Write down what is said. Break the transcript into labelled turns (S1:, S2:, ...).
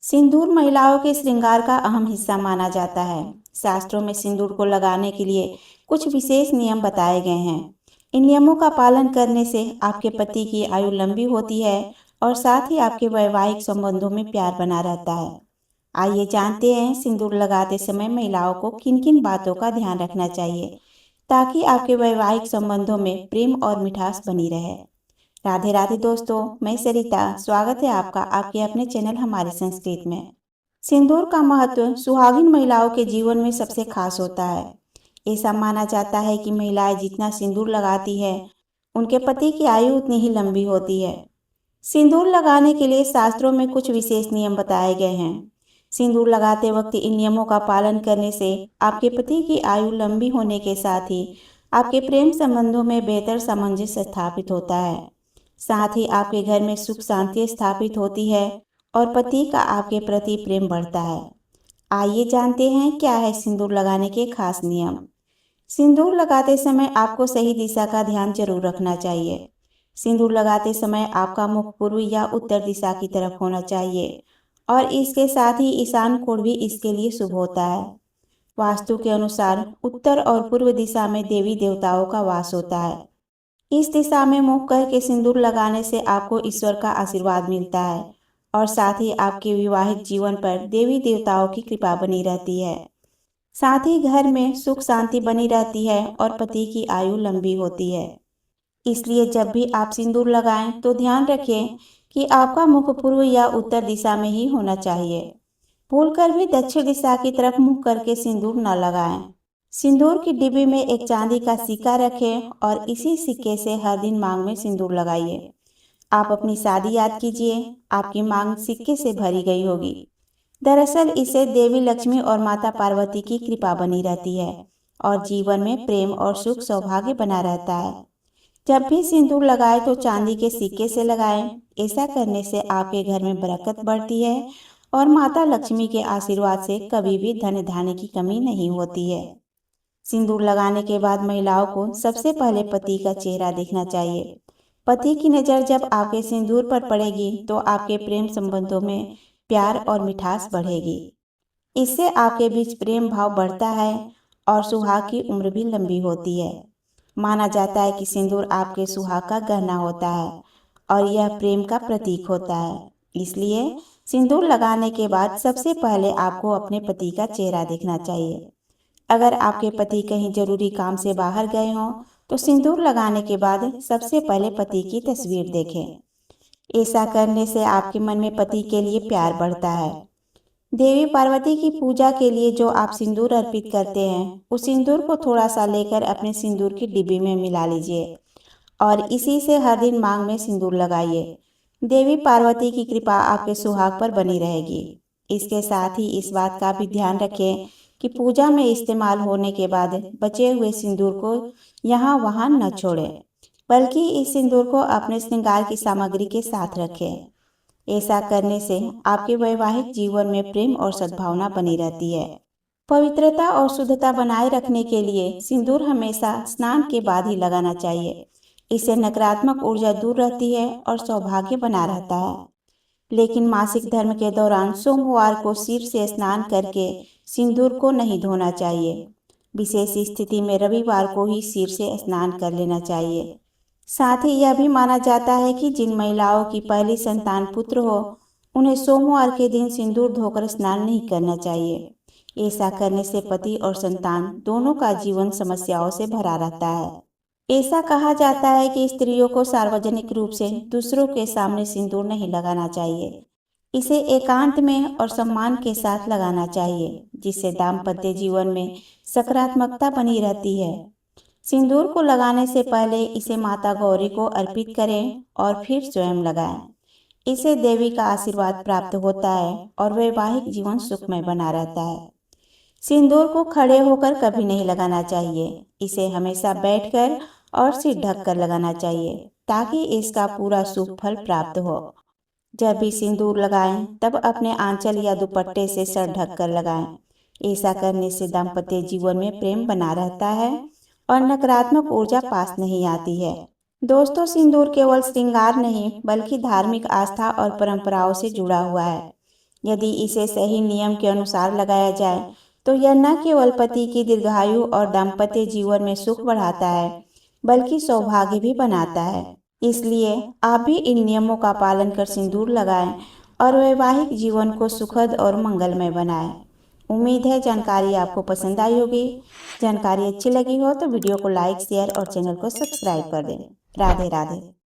S1: सिंदूर महिलाओं के श्रृंगार का अहम हिस्सा माना जाता है। शास्त्रों में सिंदूर को लगाने के लिए कुछ विशेष नियम बताए गए हैं। इन नियमों का पालन करने से आपके पति की आयु लंबी होती है और साथ ही आपके वैवाहिक संबंधों में प्यार बना रहता है। आइए जानते हैं सिंदूर लगाते समय महिलाओं को किन किन बातों का ध्यान रखना चाहिए ताकि आपके वैवाहिक संबंधों में प्रेम और मिठास बनी रहे। राधे राधे दोस्तों, मैं सरिता। स्वागत है आपका आपके अपने चैनल हमारी संस्कृति में। सिंदूर का महत्व सुहागिन महिलाओं के जीवन में सबसे खास होता है। ऐसा माना जाता है कि महिलाएं जितना सिंदूर लगाती है उनके पति की आयु उतनी ही लंबी होती है। सिंदूर लगाने के लिए शास्त्रों में कुछ विशेष नियम बताए गए हैं। सिंदूर लगाते वक्त इन नियमों का पालन करने से आपके पति की आयु लंबी होने के साथ ही आपके प्रेम संबंधों में बेहतर सामंजस्य स्थापित होता है। साथ ही आपके घर में सुख शांति स्थापित होती है और पति का आपके प्रति प्रेम बढ़ता है। आइए जानते हैं क्या है सिंदूर लगाने के खास नियम। सिंदूर लगाते समय आपको सही दिशा का ध्यान जरूर रखना चाहिए। सिंदूर लगाते समय आपका मुख पूर्व या उत्तर दिशा की तरफ होना चाहिए और इसके साथ ही ईशान कोण भी इसके लिए शुभ होता है। वास्तु के अनुसार उत्तर और पूर्व दिशा में देवी देवताओं का वास होता है। इस दिशा में मुख करके सिंदूर लगाने से आपको ईश्वर का आशीर्वाद मिलता है और साथ ही आपके विवाहित जीवन पर देवी देवताओं की कृपा बनी रहती है। साथ ही घर में सुख शांति बनी रहती है और पति की आयु लंबी होती है। इसलिए जब भी आप सिंदूर लगाएं तो ध्यान रखें कि आपका मुख पूर्व या उत्तर दिशा में ही होना चाहिए। भूलकर भी दक्षिण दिशा की तरफ मुंह करके सिंदूर न लगाएं। सिंदूर की डिब्बी में एक चांदी का सिक्का रखें और इसी सिक्के से हर दिन मांग में सिंदूर लगाइए। आप अपनी शादी याद कीजिए, आपकी मांग सिक्के से भरी गई होगी। दरअसल इससे देवी लक्ष्मी और माता पार्वती की कृपा बनी रहती है और जीवन में प्रेम और सुख सौभाग्य बना रहता है। जब भी सिंदूर लगाएं तो चांदी के सिक्के से लगाएं। ऐसा करने से आपके घर में बरकत बढ़ती है और माता लक्ष्मी के आशीर्वाद से कभी भी धन धान्य की कमी नहीं होती है। सिंदूर लगाने के बाद महिलाओं को सबसे पहले पति का चेहरा देखना चाहिए। पति की नज़र जब आपके सिंदूर पर पड़ेगी तो आपके प्रेम संबंधों में प्यार और मिठास बढ़ेगी। इससे आपके बीच प्रेम भाव बढ़ता है और सुहाग की उम्र भी लंबी होती है। माना जाता है कि सिंदूर आपके सुहाग का गहना होता है और यह प्रेम का प्रतीक होता है। इसलिए सिंदूर लगाने के बाद सबसे पहले आपको अपने पति का चेहरा देखना चाहिए। अगर आपके पति कहीं जरूरी काम से बाहर गए हों तो सिंदूर लगाने के बाद सबसे पहले पति की तस्वीर देखें। ऐसा करने से आपके मन में पति के लिए प्यार बढ़ता है। देवी पार्वती की पूजा के लिए जो आप सिंदूर अर्पित करते हैं उस सिंदूर को थोड़ा सा लेकर अपने सिंदूर की डिब्बी में मिला लीजिए और इसी से हर दिन मांग में सिंदूर लगाइए। देवी पार्वती की कृपा आपके सुहाग पर बनी रहेगी। इसके साथ ही इस बात का भी ध्यान रखें कि पूजा में इस्तेमाल होने के बाद बचे हुए सिंदूर को यहाँ वहाँ न छोड़ें, बल्कि इस सिंदूर को अपने श्रृंगार की सामग्री के साथ रखें। ऐसा करने से आपके वैवाहिक जीवन में प्रेम और सद्भावना बनी रहती है। पवित्रता और शुद्धता बनाए रखने के लिए सिंदूर हमेशा स्नान के बाद ही लगाना चाहिए। इससे नकारात्मक ऊर्जा दूर रहती है और सौभाग्य बना रहता है। लेकिन मासिक धर्म के दौरान सोमवार को सिर से स्नान करके सिंदूर को नहीं धोना चाहिए। विशेष स्थिति में रविवार को ही सिर से स्नान कर लेना चाहिए। साथ ही यह भी माना जाता है कि जिन महिलाओं की पहली संतान पुत्र हो उन्हें सोमवार के दिन सिंदूर धोकर स्नान नहीं करना चाहिए। ऐसा करने से पति और संतान दोनों का जीवन समस्याओं से भरा रहता है। ऐसा कहा जाता है कि स्त्रियों को सार्वजनिक रूप से दूसरों के सामने सिंदूर नहीं लगाना चाहिए। इसे एकांत में और सम्मान के साथ लगाना चाहिए, जिससे दाम्पत्य जीवन में सकारात्मकता बनी रहती है। सिंदूर को लगाने से पहले इसे माता गौरी को अर्पित करें और फिर स्वयं लगाएं। इससे देवी का आशीर्वाद प्राप्त होता है और वैवाहिक जीवन सुखमय बना रहता है। सिंदूर को खड़े होकर कभी नहीं लगाना चाहिए। इसे हमेशा बैठकर और सिर ढककर लगाना चाहिए ताकि इसका पूरा शुभ फल प्राप्त हो। जब भी सिंदूर लगाएं तब अपने आंचल या दुपट्टे से सर ढककर लगाएं। ऐसा करने से दाम्पत्य जीवन में प्रेम बना रहता है और नकारात्मक ऊर्जा पास नहीं आती है। दोस्तों, सिंदूर केवल श्रृंगार नहीं बल्कि धार्मिक आस्था और परंपराओं से जुड़ा हुआ है। यदि इसे सही नियम के अनुसार लगाया जाए तो यह न केवल पति की दीर्घायु और दाम्पत्य जीवन में सुख बढ़ाता है, बल्कि सौभाग्य भी बनाता है। इसलिए आप भी इन नियमों का पालन कर सिंदूर लगाएं और वैवाहिक जीवन को सुखद और मंगलमय बनाएं। उम्मीद है जानकारी आपको पसंद आई होगी। जानकारी अच्छी लगी हो तो वीडियो को लाइक, शेयर और चैनल को सब्सक्राइब कर दें। राधे राधे।